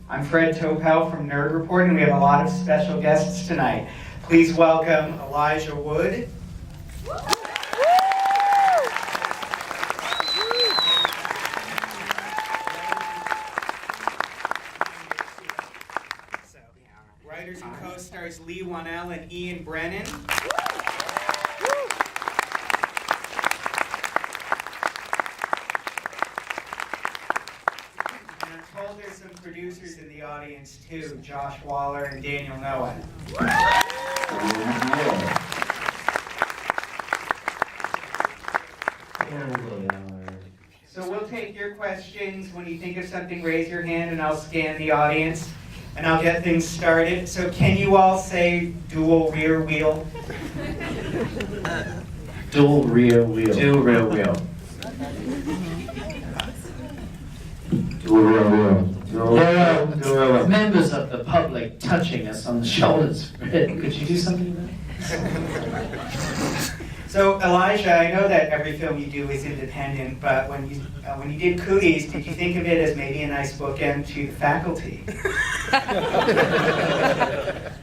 I'm Fred Topel from Nerd Report, and we have a lot of special guests tonight. Please welcome Elijah Wood. Writers and co-stars Leigh Whannell and Ian Brennan. There's some producers in the audience too, Josh Waller and Daniel Noah. So we'll take your questions. When you think of something, raise your hand and I'll scan the audience and I'll get things started. So can you all say dual rear wheel? Dual rear wheel. Dual rear wheel. There are members of the public touching us on the shoulders. Could you do something about it? So Elijah, I know that every film you do is independent, but when you did Cooties, did you think of it as maybe a nice bookend to The Faculty?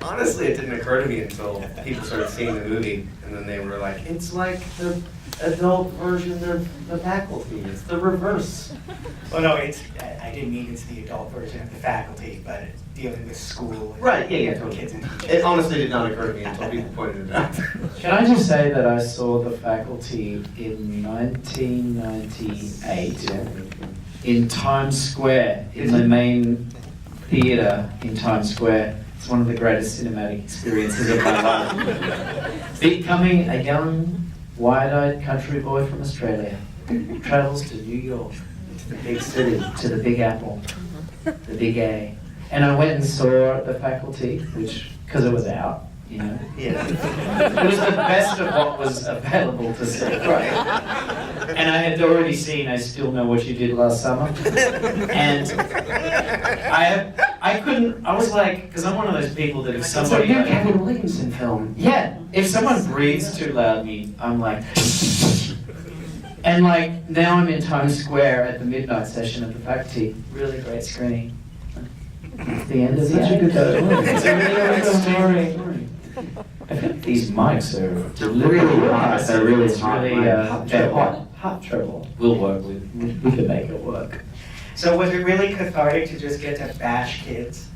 Honestly, it didn't occur to me until people started seeing the movie, and then they were like, it's like the adult version of The Faculty. It's the reverse. Well, no, I didn't mean it's the adult version of The Faculty, but it's dealing with school. Right, yeah, totally. Kids and teachers. It honestly did not occur to me until people pointed it out. Can I just say that I saw The Faculty in 1998 in Times Square, in the main theatre in Times Square. It's one of the greatest cinematic experiences of my life. Becoming a young, wide-eyed country boy from Australia travels to New York, to the big city, to the Big Apple, the Big A. And I went and saw The Faculty, which, because it was out, you know. Yeah. It was the best of what was available to see. Right. And I had already seen I Still Know What You Did Last Summer. And I couldn't, I was like, because I'm one of those people that if somebody... It's like a Kevin Williamson film. Yeah, if someone breathes too loudly, I'm like... And like, now I'm in Times Square at the midnight session of The Faculty. Really great screening. It's the end of the Such a good story. It's a really good story. I think these mics are really hot. They're really It's hot. really they're hot trouble. We'll work with. We can make it work. So was it really cathartic to just get to bash kids?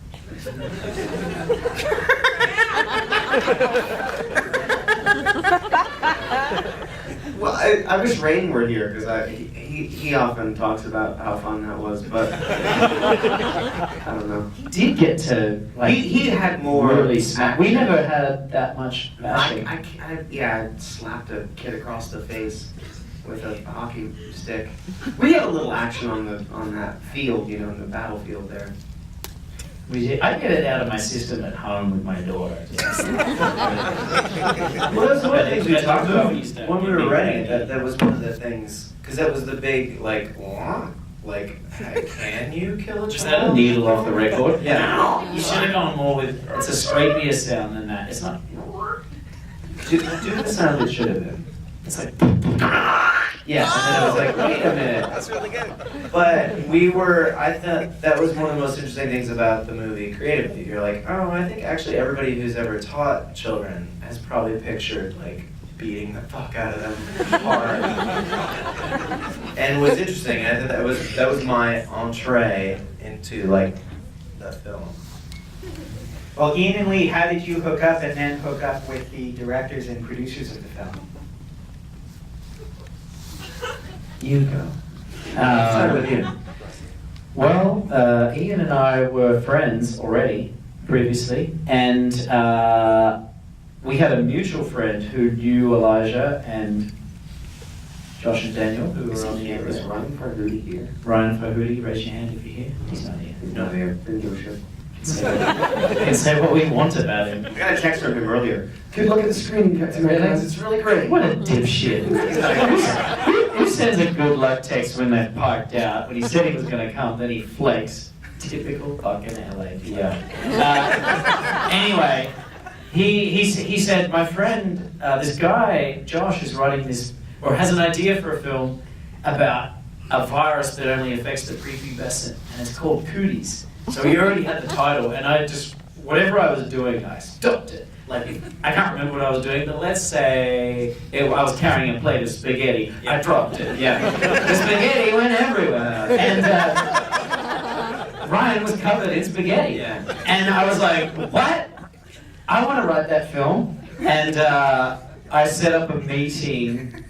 Well, I wish Rain were here, because he often talks about how fun that was, but I don't know. Did get to like He had more really smack. We never had that much bashing. I slapped a kid across the face with a hockey stick. We had a little action on that field, you know, in the battlefield there. I get it out of my system at home with my daughter. Well, that's one of the things we talked about when we were writing it. That was one of the things, because that was the big, like, can you kill a child? Is that a needle off the record? Yeah. You should have gone more with, it's a scrapier sound than that. It's not. Do the sound it should have been. It's like. Yeah, and then I was like, wait a minute. That's really good. But I thought that was one of the most interesting things about the movie creatively. You're like, oh, I think actually everybody who's ever taught children has probably pictured, like, beating the fuck out of them hard. And it was interesting. I thought that was my entree into, like, the film. Well, Ian and Leigh, how did you hook up and then hook up with the directors and producers of the film? You go. Start with you. Well, Ian and I were friends already, previously, and we had a mutual friend who knew Elijah and Josh and Daniel, who were on the end. Is Ryan Farhoody here? Ryan Farhoody, raise your hand if you're here. He's not here. He's not here. Didn't give a shit. We can say what we want about him. I got a text from him earlier. Dude, look at the screen. It's really great. What a dipshit. Who sends a good luck text when they've parked out? When he said he was going to come, then he flakes. Typical fucking LA. Yeah. Anyway, he said, my friend, this guy, Josh, is writing this, or has an idea for a film about a virus that only affects the prepubescent, and it's called Cooties. So we already had the title, and I just, whatever I was doing, I stopped it. Like, I can't remember what I was doing, but let's say I was carrying a plate of spaghetti. I dropped it, yeah. The spaghetti went everywhere. And Ryan was covered in spaghetti. Yeah. And I was like, what? I want to write that film. And I set up a meeting.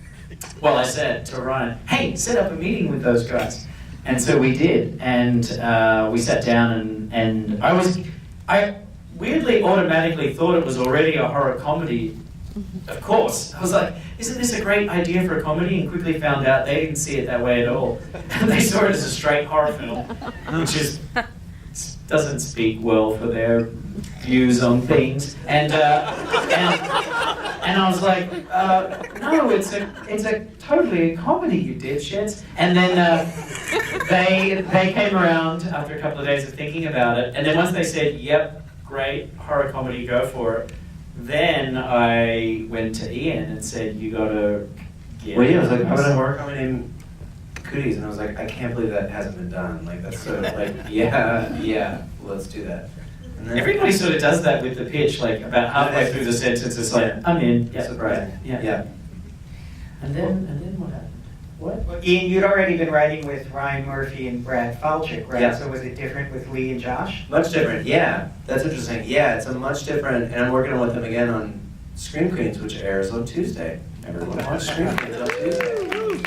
Well, I said to Ryan, hey, set up a meeting with those guys. And so we did. And we sat down and I weirdly automatically thought it was already a horror comedy. Of course. I was like, isn't this a great idea for a comedy? And quickly found out they didn't see it that way at all. They saw it as a straight horror film, which doesn't speak well for their views on things. And I was like, no, it's a totally a comedy, you dipshits. And then they came around after a couple of days of thinking about it. And then once they said, yep, great horror comedy, go for it. Then I went to Ian and said, you gotta get Well, yeah, I was like, how about a horror comedy named Cooties? And I was like, I can't believe that hasn't been done. Like, that's so, like, yeah, let's do that. And then, Everybody sort of does that with the pitch, like about halfway through the sentence, it's like, I'm in. Yeah, surprising. Yeah. And then what happened? What? Well, Ian, you'd already been writing with Ryan Murphy and Brad Falchuk, right? Yeah. So was it different with Leigh and Josh? Much different, yeah. That's interesting. Yeah, it's a much different, and I'm working with them again on Scream Queens, which airs on Tuesday. Everyone watch Scream Queens on Tuesday.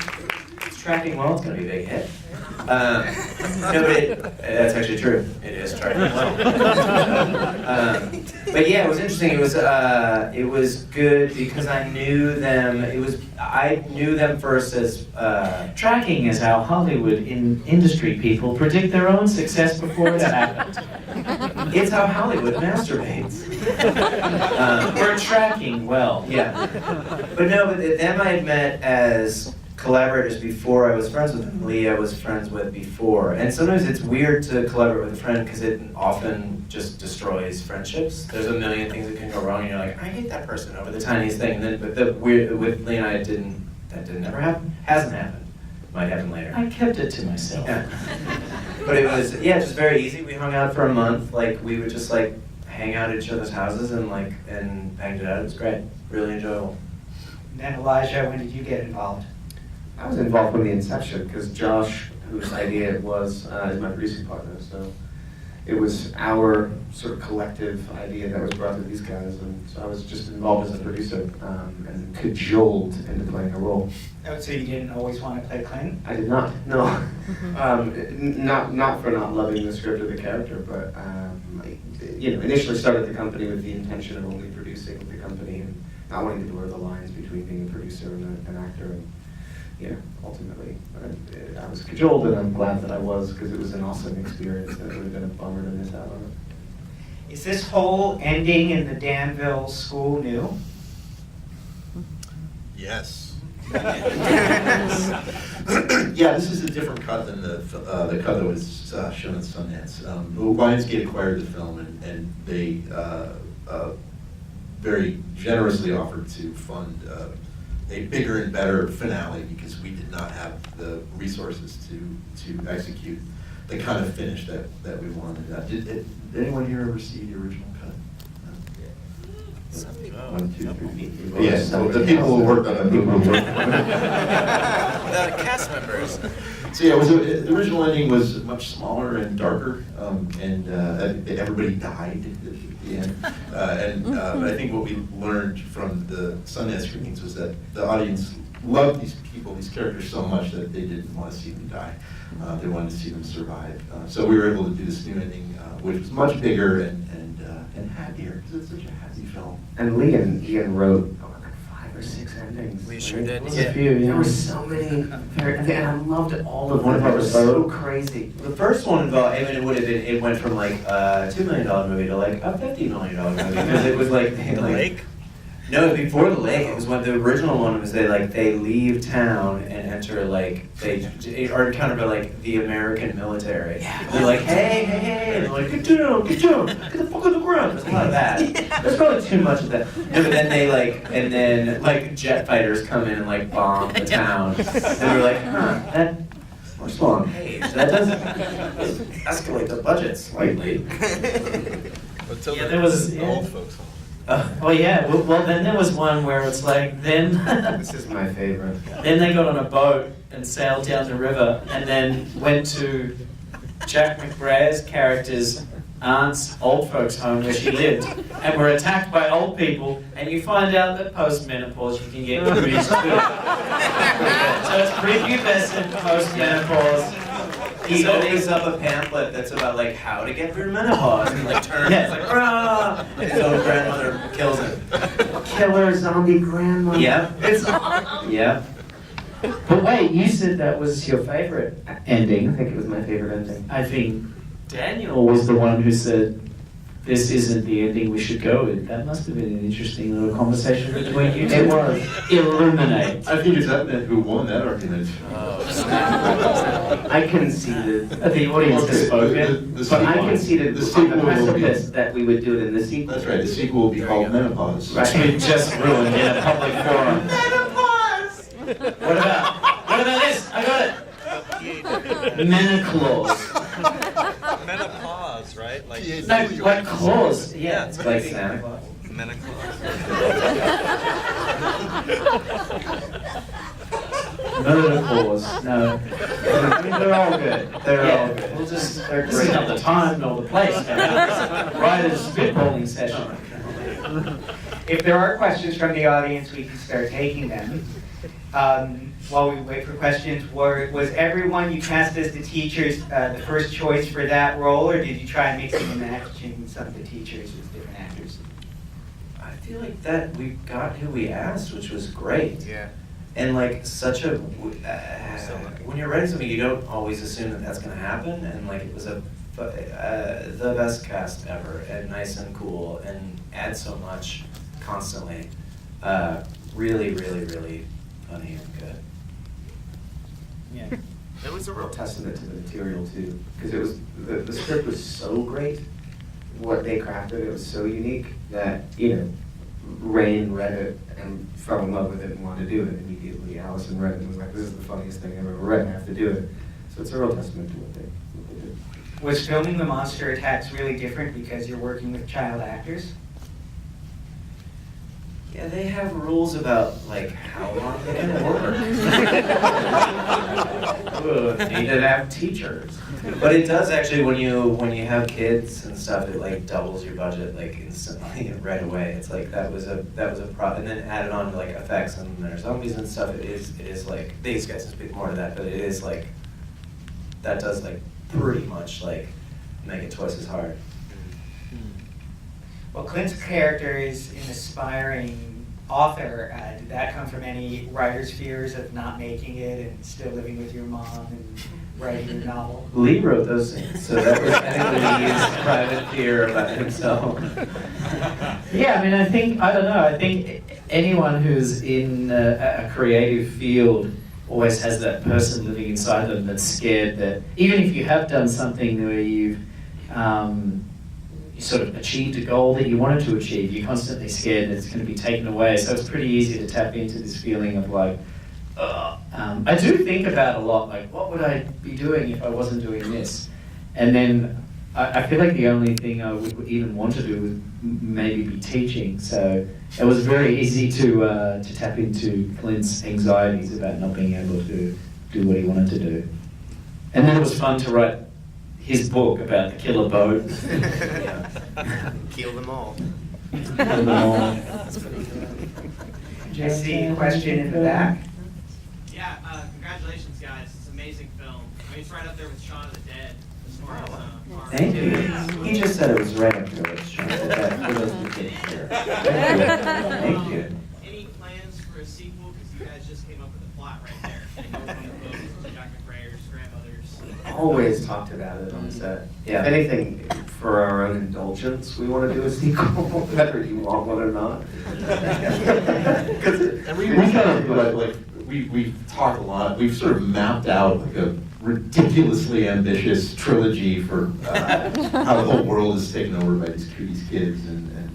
It's tracking well, it's going to be a big hit. No, but that's actually true. It is tracking well. But yeah, it was interesting. It was good because I knew them. I knew them first as Tracking is how Hollywood industry people predict their own success before it's happened. it's how Hollywood masturbates. We're tracking well. Yeah. But no, but them I had met as collaborators before I was friends with them. Leigh I was friends with before. And sometimes it's weird to collaborate with a friend because it often just destroys friendships. There's a million things that can go wrong and you're like, I hate that person over the tiniest thing. And then, but the weird, with Leigh and I, that didn't ever happen. Hasn't happened. Might happen later. I kept it to myself. Yeah. But it was, yeah, just very easy. We hung out for a month. Like, we would just like hang out at each other's houses and banged it out. It was great. Really enjoyable. And then Elijah, when did you get involved? I was involved from the inception because Josh, whose idea it was, is my producing partner. So it was our sort of collective idea that was brought to these guys, and so I was just involved as a producer and cajoled into playing a role. Oh, so you didn't always want to play Clint? I did not. No, not for not loving the script or the character, but initially started the company with the intention of only producing the company and not wanting to blur the lines between being a producer and an actor. And, ultimately, I was cajoled, and I'm glad that I was, because it was an awesome experience, and it would have been a bummer to miss out on it. Is this whole ending in the Danville school new? Yes. Yeah, this is a different cut than the cut that was shown at Sundance. Lionsgate acquired the film, and they very generously offered to fund a bigger and better finale because we did not have the resources to execute the kind of finish that we wanted. Did anyone here ever see the original cut? No. 1, 2, 3. Yes, the people who worked on it. Without cast members. So yeah, the original ending was much smaller and darker, and everybody died at the end. But I think what we learned from the Sundance screenings was that the audience loved these people, these characters so much that they didn't want to see them die. They wanted to see them survive. So we were able to do this new ending, which was much bigger and happier, because it's such a happy film. And Leigh and Ian wrote like 5 or 6 endings. We sure did. There was Yeah. a few. There were so many, and I loved all of them. One part It was was so so crazy. The first one involved, I mean, it went from like a $2 million movie to like a $50 million movie, because it was like, Lake? No, before the lake. It was when the original one was they leave town and enter they are encountered by like the American military. Yeah. They're like, hey, and they're like, get down, get the fuck on the ground. There's a lot of that. There's probably too much of that. No, but then and then jet fighters come in and like bomb the town. And we're like, we're still on page. That doesn't escalate the budget slightly. Yeah, there was the old folks home. Oh yeah, well then there was one where it's like then This is my favorite. then they got on a boat and sailed down the river and then went to Jack McBraye's character's aunt's old folks home where she lived and were attacked by old people, and you find out that post-menopause you can get cooties too. So it's prepubescent, post-menopause. He opens up a pamphlet that's about like how to get through menopause and like turns like rah! His own grandmother kills him. Killer zombie grandma. Yeah. Yeah. But wait, you said that was your favorite ending. I think it was my favorite ending. I think Daniel was the one who said, this isn't the ending we should go with. That must have been an interesting little conversation between you two. It was. Illuminate. I think it's Epnet who won that argument. I conceded. The audience has spoken. The But I sequel- conceded the on the sequel will be. precipice that we would do it in the sequel. That's right. The sequel will be called Menopause. Which we just ruined in a public forum. What about this? I got it. Menaclause. Menopause, right? Like, No, like clause. Yeah, it's Like Santa Claus. menopause. Menaclause. No. I mean, they're all good. They're all good. We'll just, this is not the time nor the place. Writer's spitballing session. If there are questions from the audience, we can start taking them. While we wait for questions, was everyone you cast as the teachers the first choice for that role, or did you try mixing and matching some of the teachers as different actors? I feel like that we got who we asked, which was great. Yeah. And like such a, when you're writing something, you don't always assume that that's going to happen. And like it was the best cast ever, and nice and cool, and adds so much constantly. Really, really, really funny and good. Yeah. It was a real testament to the material too, because it was the script was so great. What they crafted, it was so unique that Rain read it and fell in love with it and wanted to do it immediately. Allison read it and was like, "This is the funniest thing I've ever read. I have to do it." So it's a real testament to what they did. Was filming the monster attacks really different because you're working with child actors? Yeah, they have rules about like how long they can work. Need to have teachers. But it does actually when you have kids and stuff, it like doubles your budget like instantly right away. It's like that was a pro, and then added on to like effects and there's zombies and stuff. It is like these guys can speak more to that, but it is like that does like pretty much like make it twice as hard. Well, Clint's character is an aspiring author. Did that come from any writer's fears of not making it and still living with your mom and writing your novel? Leigh wrote those things, so that was I think Leigh's private fear about himself. Yeah, I mean, I don't know. I think anyone who's in a creative field always has that person living inside them that's scared that even if you have done something where you've you sort of achieved a goal that you wanted to achieve, you're constantly scared that it's going to be taken away. So it's pretty easy to tap into this feeling of like, I do think about a lot, like, what would I be doing if I wasn't doing this? And then I feel like the only thing I would even want to do would maybe be teaching. So it was very easy to tap into Clint's anxieties about not being able to do what he wanted to do. And then it was fun to write his book about the killer boat. Kill them all. I see a question in the back. Yeah, congratulations, guys. It's an amazing film. I mean, it's right up there with Shaun of the Dead as far as horror. Thank you. He just said it was right up there with Shaun of the Dead for those who didn't hear. Thank you. Any plans for a sequel? Because you guys just came up with a plot right there. It goes on the book to Jack McBraye's grandmother's. Always talked about it on set. Yeah. If anything, for our own indulgence, we want to do a sequel, whether you want one or not. And we kind of like we've talked a lot. We've sort of mapped out like a ridiculously ambitious trilogy for how the whole world is taken over by these Cooties kids,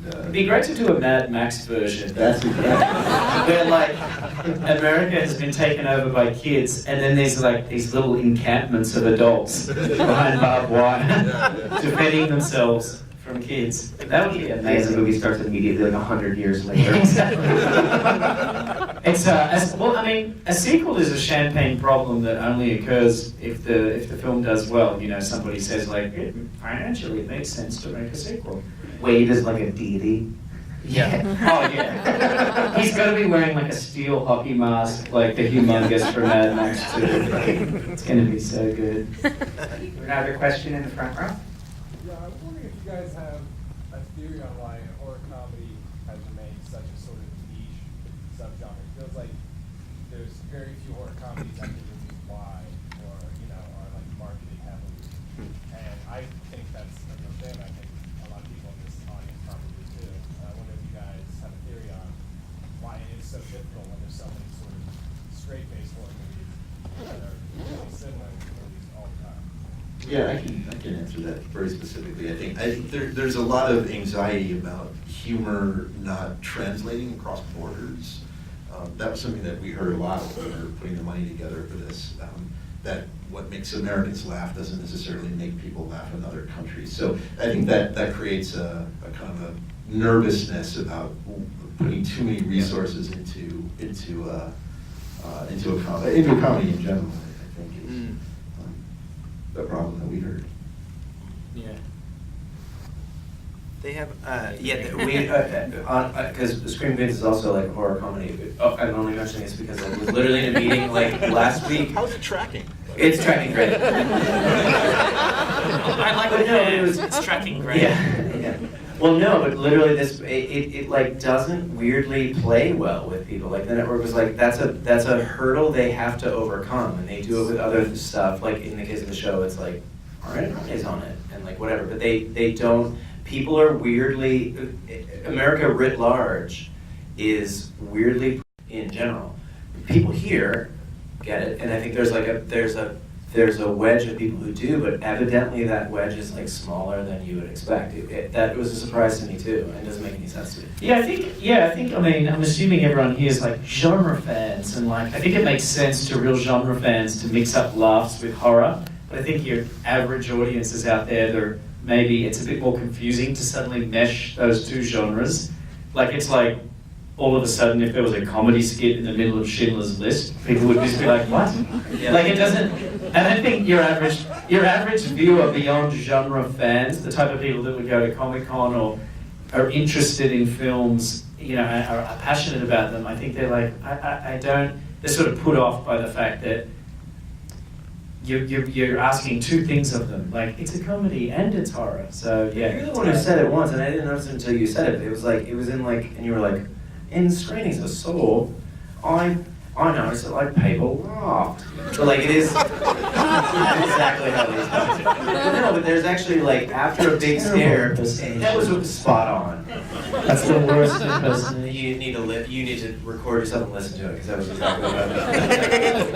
It'd be great to do a Mad Max version. that's exactly. Where like America has been taken over by kids, and then there's like these little encampments of adults behind barbed wire, defending themselves from kids. That would be And the amazing. movie starts immediately, like 100 years later. Exactly. It's well, I mean, a sequel is a champagne problem that only occurs if the film does well. You know, somebody says like, financially, it makes sense to make a sequel. Wade is like a deity. Yeah. Oh yeah. He's got to be wearing like a steel hockey mask, like the humongous from Mad Max 2. It's gonna be so good. Another question in the front row? Yeah, I was wondering if you guys have a theory on why horror comedy has remained such a sort of niche subgenre. It feels like there's very few horror comedies that can really why or, are like marketed heavily. And I think that's a real thing. I think a lot of people in this audience probably do. I wonder if you guys have a theory on why it is so difficult when there's so many sort of straight-faced horror movies that are really similar to movies all the time. Yeah, I can answer that very specifically. I think there's a lot of anxiety about humor not translating across borders. That was something that we heard a lot when we were putting the money together for this. That what makes Americans laugh doesn't necessarily make people laugh in other countries. So I think that creates a kind of a nervousness about putting too many resources into a comedy in general. I think is the problem that we heard. Yeah. They have, because Scream Kids is also like a horror comedy. I'm only mentioning this because I was literally in a meeting like last week. How's it tracking? It's tracking great. I like But no, it was, it's tracking great. yeah. Well, no, but literally it like doesn't weirdly play well with people. Like the network was like, that's a hurdle they have to overcome, and they do it with other stuff. Like in the case of the show, it's like, all right, is on it, and like whatever. But they don't. People are weirdly, America writ large is weirdly in general. People here get it, and I think there's a wedge of people who do, but evidently that wedge is like smaller than you would expect. That was a surprise to me too, and doesn't make any sense to me. Yeah, I mean, I'm assuming everyone here is like genre fans, and like, I think it makes sense to real genre fans to mix up laughs with horror, but I think your average audiences out there, maybe it's a bit more confusing to suddenly mesh those two genres. Like, it's like, all of a sudden, if there was a comedy skit in the middle of Schindler's List, people would just be like, what? Yeah. Like, it doesn't, and I think your average viewer beyond genre fans, the type of people that would go to Comic-Con or are interested in films, are passionate about them, I think they're like, they're sort of put off by the fact that you're asking two things of them. Like, it's a comedy and it's horror. So yeah. You're the one who said it once, and I didn't notice it until you said it. It was in like, and you were like, in Screenings of Soul, I noticed that like people laughed. So like it is exactly how these things. No, but there's actually like after a big scare, that was spot on. That's the worst impersonation. You need to record yourself and listen to it because that was exactly what I meant.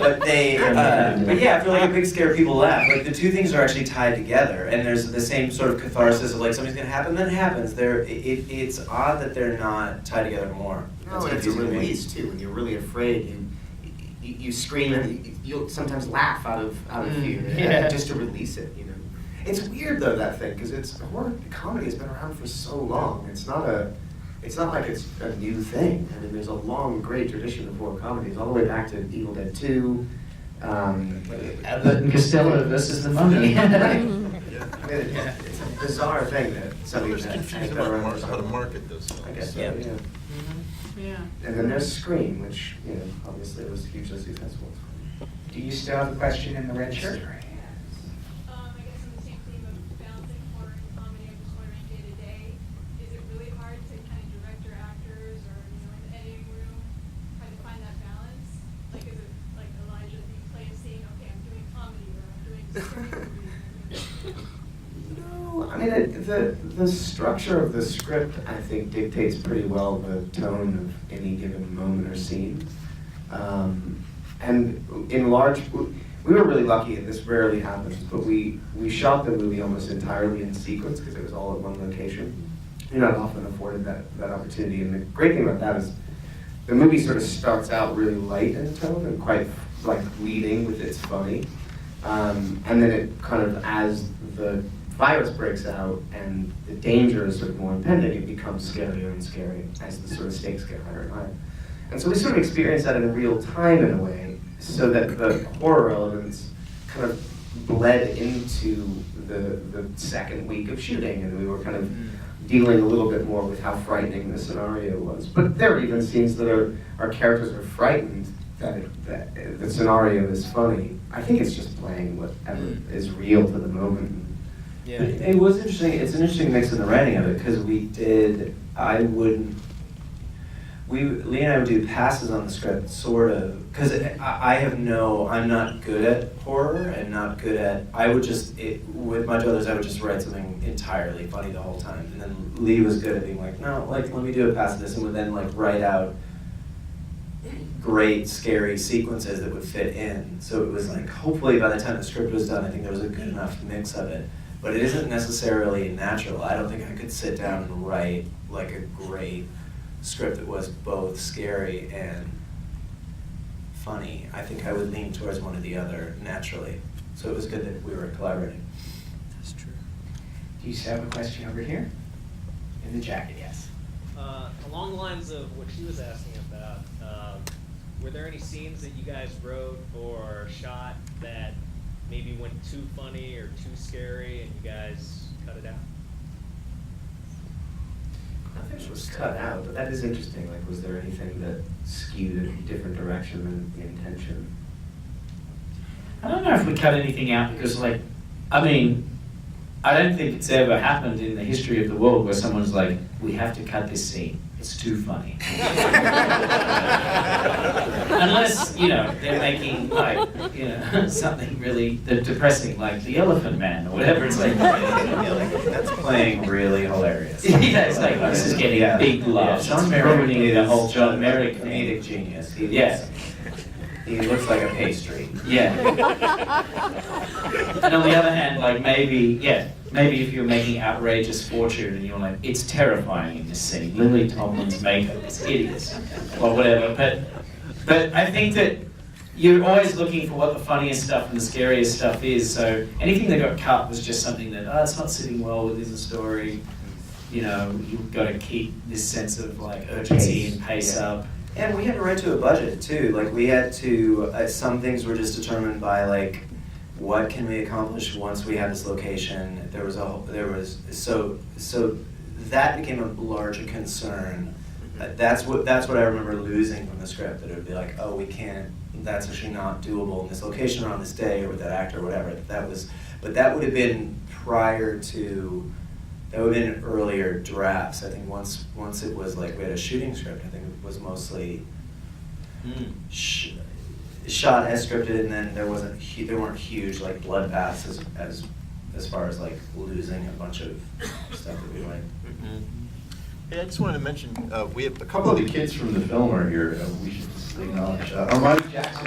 But yeah, after like a big scare, people laugh. Like the two things are actually tied together, and there's the same sort of catharsis of like something's gonna happen, then it happens. It's odd that they're not tied together more. No, and it's a release too. When you're really afraid, you scream and you'll sometimes laugh out of fear, Yeah. just to release it. It's weird though, that thing, because horror comedy has been around for so long. It's not like it's a new thing. I mean, there's a long, great tradition of horror comedies, all the way back to Evil Dead 2. Abbott and Costello versus the Mummy. Right. I mean, it's a bizarre thing that something There's that has confusion been around about for so how to long. market this. I guess so, Yeah. yeah. Yeah. And then there's Scream, which, obviously was hugely successful. Do you still have a question in the red shirt? I guess in the same theme of balancing horror and comedy, I'm just wondering day to day, is it really hard to kind of direct your actors or, in the editing room, try to find that balance? Like, is it like Elijah, you play a scene, okay, I'm doing comedy or I'm doing scary movie? No, I mean, the structure of the script, I think, dictates pretty well the tone of any given moment or scene. And in large, we were really lucky, and this rarely happens, but we shot the movie almost entirely in sequence because it was all at one location. You're not often afforded that opportunity, and the great thing about that is the movie sort of starts out really light in tone and quite like leading with its funny, and then it kind of, as the virus breaks out and the danger is sort of more impending, it becomes scarier and scarier as the sort of stakes get higher and higher. And so we sort of experience that in real time in a way, so that the horror elements kind of bled into the second week of shooting, and we were kind of dealing a little bit more with how frightening the scenario was. But there are even scenes that our characters are frightened that the scenario is funny. I think it's just playing whatever is real to the moment. Yeah, it was interesting. It's an interesting mix in the writing of it because Leigh and I would do passes on the script, sort of, because I'm not good at horror and not good at, with my brothers, I would just write something entirely funny the whole time. And then Leigh was good at being like, no, like, let me do a pass of this, and would then like write out great, scary sequences that would fit in. So it was like, hopefully by the time the script was done, I think there was a good enough mix of it. But it isn't necessarily natural. I don't think I could sit down and write like a great script that was both scary and funny. I think I would lean towards one or the other naturally. So it was good that we were collaborating. That's true. Do you have a question over here? In the jacket, yes. Along the lines of what she was asking about, were there any scenes that you guys wrote or shot that maybe went too funny or too scary and you guys cut it out? Nothing was cut out, but that is interesting. Like, was there anything that skewed in a different direction than the intention? I don't know if we cut anything out because, like, I mean, I don't think it's ever happened in the history of the world where someone's like, we have to cut this scene. It's too funny. Unless, they're making, like, something really depressing, like The Elephant Man or whatever. It's like, That's playing really hilarious. yeah, it's like, this is getting big love. John Merrick ruining is the whole John Merrick thing. comedic genius. He Yeah. looks like a pastry. Yeah. And on the other hand, like maybe if you're making outrageous fortune and you're like, it's terrifying in this scene. Lily Tomlin's makeup is hideous, or whatever. But I think that you're always looking for what the funniest stuff and the scariest stuff is. So anything that got cut was just something that, it's not sitting well within the story. You've got to keep this sense of like urgency and pace up. And we had to write to a budget too. Like we had to, some things were just determined by like, what can we accomplish once we have this location? So that became a larger concern. That's what I remember losing from the script. That it would be like, oh, we can't. That's actually not doable in this location or on this day or with that actor or whatever. But that would have been prior to. That would have been earlier drafts. I think once it was like we had a shooting script. I think it was mostly shot as scripted, and then there weren't huge like bloodbaths as far as like losing a bunch of stuff that we went. Hey, I just wanted to mention, we have a couple of the kids from the film are here. We should just acknowledge Armani Jackson.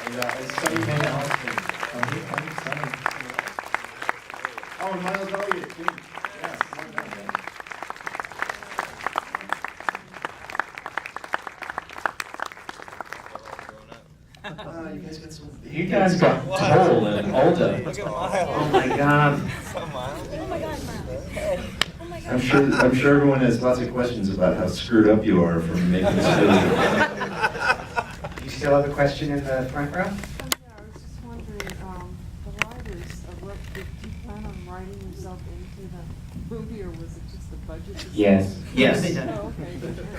And Sonny Van Allen. Oh, and Miles Elliott too. Yeah, well done, man. You guys got tall and older. Look at Miles. Oh my God. I'm sure everyone has lots of questions about how screwed up you are from making this movie. You still have a question in the front row? Yeah, I was just wondering, the writers, did you plan on writing yourself into the movie, or was it just the budget? Yes. Yes. Oh, okay.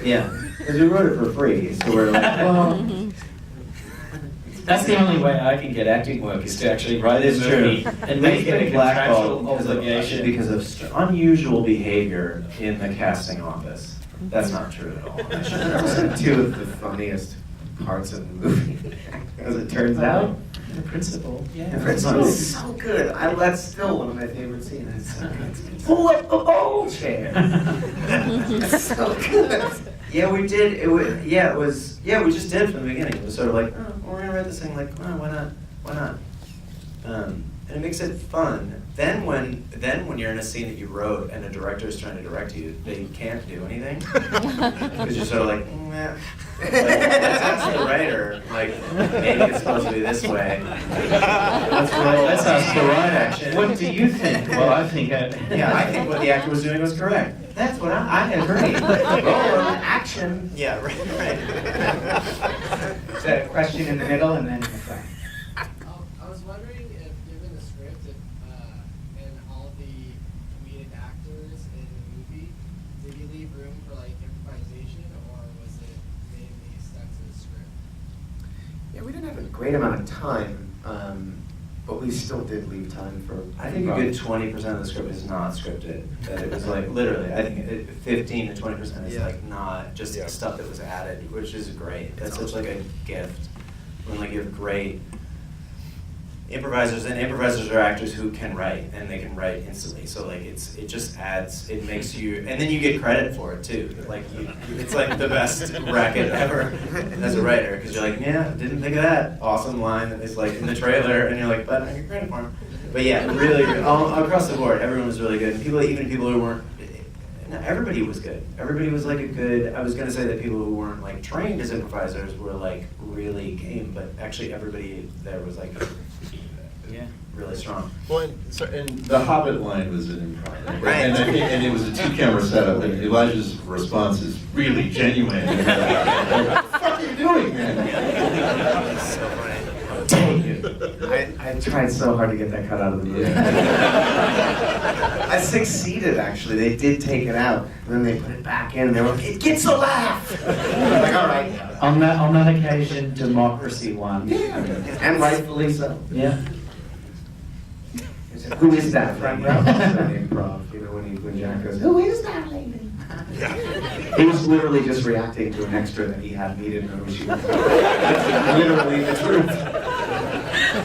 Yeah, because we wrote it for free, so we're like, well. That's the only way I can get acting work is to actually write It's a true. movie and make it a contractual obligation. Because of unusual behavior in the casting office. That's not true at all. Those are two of the funniest parts of the movie, as it turns out. The principal, yeah. The principal is so good. That's still one of my favorite scenes. It's so good. Pull up the ball chair. It's so good. Yeah, we did. It was. Yeah, we just did from the beginning. It was sort of like, oh, we're gonna write this thing. Like, oh, why not? Why not? And it makes it fun. Then when you're in a scene that you wrote and a director is trying to direct you, they can't do anything because you're sort of like, meh. Like, let's ask the writer. Like, maybe it's supposed to be this way. Let's ask the right action. What do you think? Well, I think Yeah, I think what the actor was doing was correct. That's what I agree. Roll action. Yeah, right. Is that a question in the middle and then in the front? I was wondering if, given the script, and all the comedic actors in the movie, did you leave room for like improvisation, or was it mainly stuck to the script? Yeah, we didn't have a great amount of time, but we still did leave time for. I think a good 20% of the script is not scripted. That it was like literally, I think 15 to 20% is like not just stuff that was added, which is great. That's such like a gift when like you have great improvisers, and improvisers are actors who can write and they can write instantly. So like it just adds, it makes you, and then you get credit for it too. Like it's like the best racket ever as a writer, because you're like, yeah, didn't think of that awesome line that is like in the trailer, and you're like, but I get credit for it. But yeah, really good. All across the board, everyone was really good. Even people who weren't, everybody was good. Everybody was like a good, I was gonna say that people who weren't like trained as improvisers were like really game, but actually everybody there was like, Yeah. really strong. Well, and the Hobbit line was an improv, Right. and I think, and it was a 2-camera setup. And Elijah's response is really genuine. What the fuck are you doing, man? So funny. I tried so hard to get that cut out of the movie. I succeeded, actually. They did take it out, and then they put it back in, and they were like, it gets a laugh! I'm like, all right. On that occasion, democracy won. Yeah, and rightfully so. Yeah. Who is that front row? Improv, you know, when Jack goes, who is that lady? He was literally just reacting to an extra that he had. He didn't know who she was. That's literally the truth.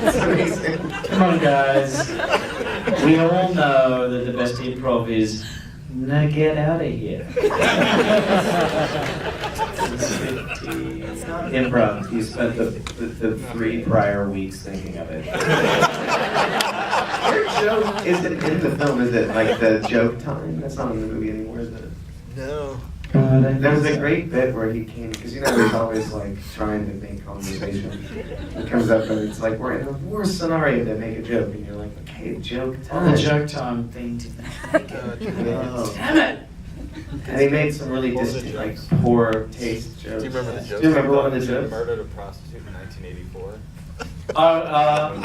It's amazing. Come on, guys. We all know that the best improv is, now get out of here. Improv, you spent the 3 prior weeks thinking of it. Your joke isn't in the film, is it? Like the joke time? That's not in the movie anymore, is it? No. There was a great bit where he came, because you know he's always like trying to make conversation. He comes up and it's like, we're in the worst scenario to make a joke, and you're like, okay, joke On time. the joke time thing to Oh. Damn it! And he made some really like poor taste jokes. Do you remember the joke? Do you remember one of the jokes? Murdered a prostitute in 1984.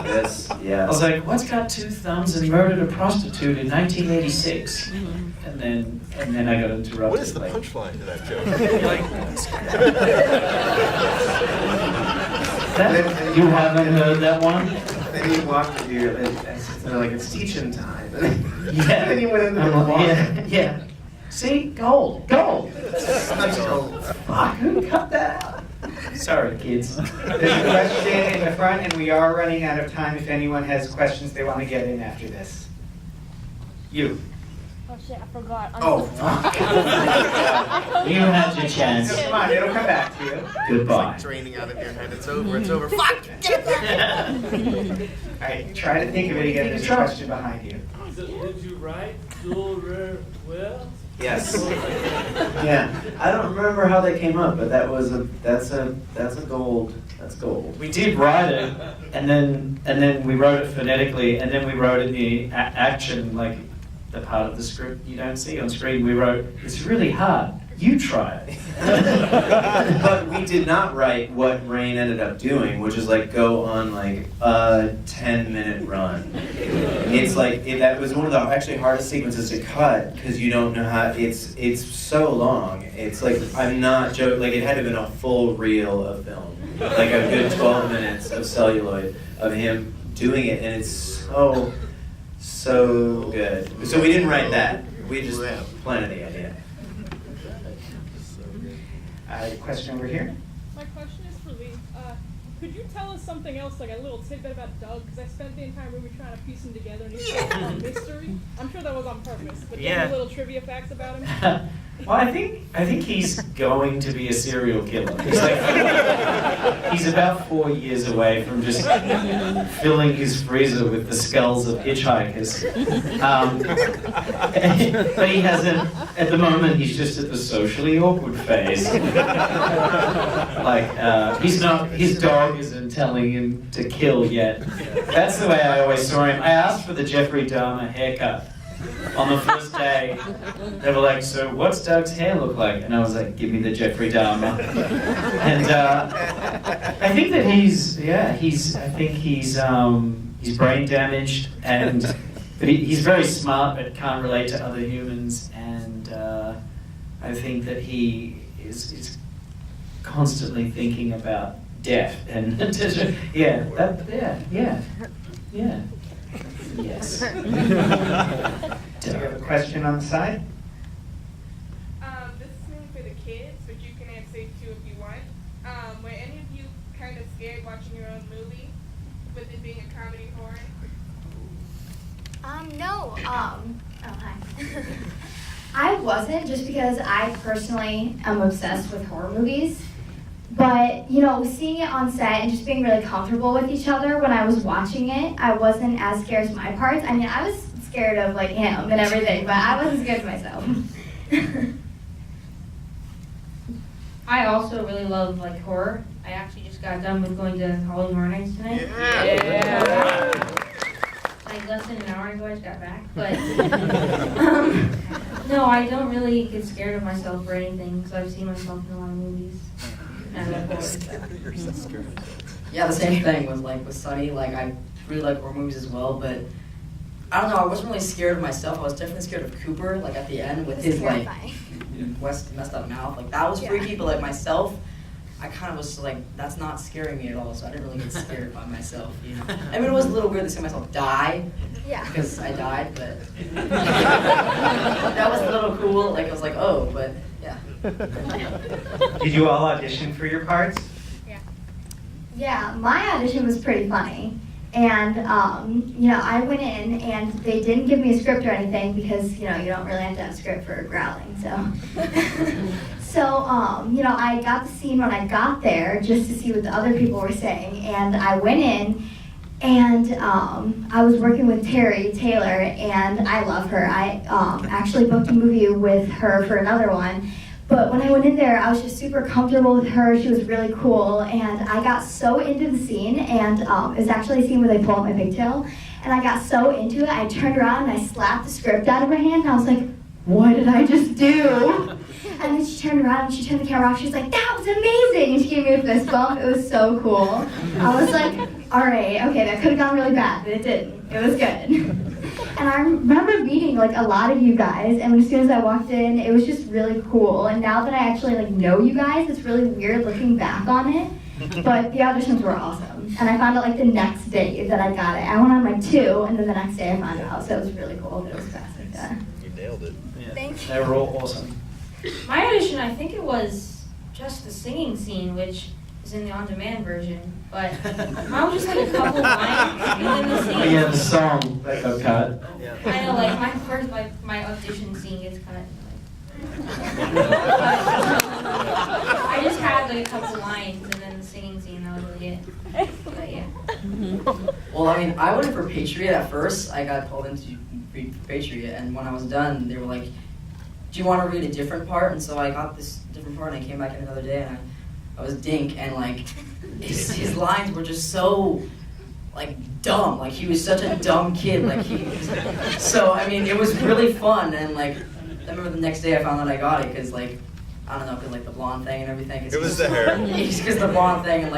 This, yeah. I was like, what's got 2 thumbs and murdered a prostitute in 1986? And then I got interrupted. What is the like, punchline to that joke? you haven't heard that one? Then he walked to you, and they're like, it's teaching time. Yeah. Then he went into the I'm like, water. yeah. See? Gold. Such gold. Fuck, who cut that out? Sorry, kids. There's a question in the front, and we are running out of time if anyone has questions they want to get in after this. You. Oh shit, I forgot. Oh, fuck. You had your chance. Come on, it'll come back to you. Goodbye. Draining out of your head. It's over. It's over. Fuck! Get back! All right, try to think of it again. There's a question behind you. So did you write Dual Will? Yes. Yeah. I don't remember how they came up, but that's a gold. That's gold. We did write it, and then we wrote it phonetically, and then we wrote in the action, like the part of the script you don't see on screen. We wrote, it's really hard. You try it. But we did not write what Rain ended up doing, which is like go on like a 10-minute run. It's like that was one of the actually hardest sequences to cut because you don't know how it's so long. It's like I'm not joking. Like it had to have been a full reel of film, like a good 12 minutes of celluloid of him doing it, and it's so good. So we didn't write that. We just planted the idea. Question over here. My question is for Leigh. Could you tell us something else, like a little tidbit about Doug? Because I spent the entire movie trying to piece him together, and he's a mystery. I'm sure that was on purpose, but Yeah. just little trivia facts about him. Well, I think he's going to be a serial killer. He's about 4 years away from just filling his freezer with the skulls of hitchhikers. But he hasn't, at the moment, he's just at the socially awkward phase. His dog isn't telling him to kill yet. That's the way I always saw him. I asked for the Jeffrey Dahmer haircut. On the first day, they were like, "So what's Doug's hair look like?" And I was like, "Give me the Jeffrey Dahmer." And I think that he's brain damaged, but he's very smart, but can't relate to other humans. And I think that he is constantly thinking about death and Yes. Do you have a question on the side? This is mainly for the kids, but you can answer too if you want. Were any of you kind of scared watching your own movie, with it being a comedy horror? No. Oh, hi. I wasn't, just because I personally am obsessed with horror movies. But, seeing it on set and just being really comfortable with each other when I was watching it, I wasn't as scared as my parts. I mean, I was scared of, him and everything, but I wasn't scared of myself. I also really love, horror. I actually just got done with going to Halloween Horror Nights tonight. Yeah. Less than an hour ago, I just got back. But, no, I don't really get scared of myself or anything, because I've seen myself in a lot of movies. Yeah, the same thing with Sunny. I really like horror movies as well, but I don't know. I wasn't really scared of myself. I was definitely scared of Cooper. At the end with his messed up mouth. That was freaky. But myself, I kind of was that's not scaring me at all. So I didn't really get scared by myself. I mean, it was a little weird to see myself die. Yeah. Because I died, but that was a little cool. I was like, oh, but yeah. Did you all audition for your parts? Yeah, my audition was pretty funny. And, I went in and they didn't give me a script or anything because, you don't really have to have a script for growling, so. I got the scene when I got there just to see what the other people were saying. And I went in and I was working with Terry Taylor, and I love her. I actually booked a movie with her for another one. But when I went in there, I was just super comfortable with her. She was really cool, and I got so into the scene, and it was actually a scene where they pull out my pigtail, and I got so into it, I turned around and I slapped the script out of her hand, and I was like, what did I just do? And then she turned around and she turned the camera off, she was like, that was amazing, and she gave me a fist bump. It was so cool. I was like, all right, okay, that could have gone really bad, but it didn't. It was good. And I remember meeting a lot of you guys, and as soon as I walked in, it was just really cool. And now that I actually know you guys, it's really weird looking back on it. But the auditions were awesome. And I found out the next day that I got it. I went on 2, and then the next day I found out. So it was really cool that it was fast like that. You nailed it. Yeah. Thank you. They were all awesome. My audition, I think it was just the singing scene, which is in the on-demand version. But mine was just a couple lines, and then the singing. Oh, yeah, the song that got cut. I know, my audition scene gets cut. I just had a couple lines, and then the singing scene, that was really it. But yeah. Well, I mean, I went in for Patriot at first. I got called in to read for Patriot, and when I was done, they were like, do you want to read a different part? And so I got this different part, and I came back in another day, and I was Dink, and his lines were just so dumb. He was such a dumb kid. So I mean, it was really fun, and I remember the next day I found out I got it because I don't know, because the blonde thing and everything. It was the hair. It's because the blonde thing, and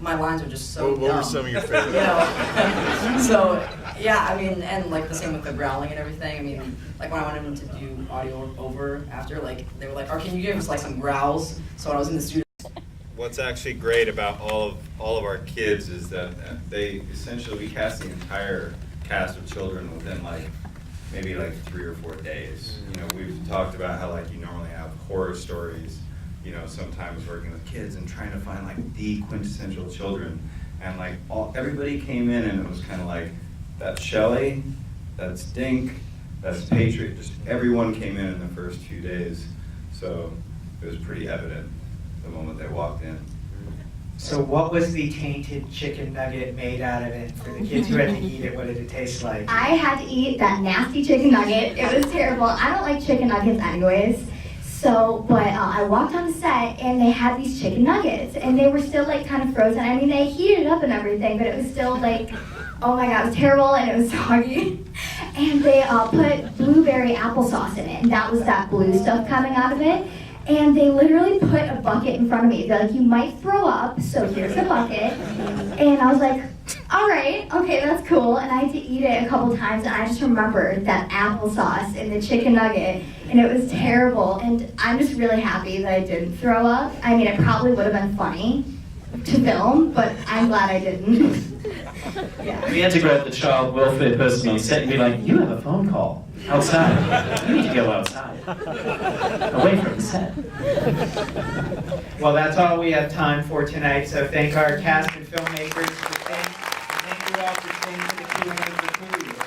my lines were just so dumb. What were some of your favorites? So yeah, I mean, and the same with the growling and everything. I mean, when I went in to do audio over after, they were like, "Oh, can you give us some growls?" So when I was in the studio. What's actually great about all of our kids is that we cast the entire cast of children within maybe 3 or 4 days. We've talked about how you normally have horror stories you know, sometimes working with kids and trying to find like the quintessential children. And like everybody came in and it was kind of like, that's Shelley, that's Dink, that's Patriot. Just everyone came in the first few days. So it was pretty evident the moment they walked in. So what was the tainted chicken nugget made out of it? For the kids who had to eat it, what did it taste like? I had to eat that nasty chicken nugget. It was terrible. I don't like chicken nuggets anyways. So, but I walked on the set and they had these chicken nuggets and they were still like kind of frozen. I mean, they heated up and everything, but it was still like, oh my God, it was terrible and it was soggy. And they put blueberry applesauce in it, and that was that blue stuff coming out of it. And they literally put a bucket in front of me. They're like, you might throw up, so here's the bucket. And I was like, all right, okay, that's cool. And I had to eat it a couple times, and I just remembered that applesauce in the chicken nugget, and it was terrible. And I'm just really happy that I didn't throw up. I mean, it probably would have been funny to film, but I'm glad I didn't. Yeah. We had to grab the child welfare person on set and be like, you have a phone call outside. You need to go outside. Away from the set. Well, that's all we have time for tonight, so thank our cast and filmmakers for staying. Thank you all for staying for the Q&A for Cooties.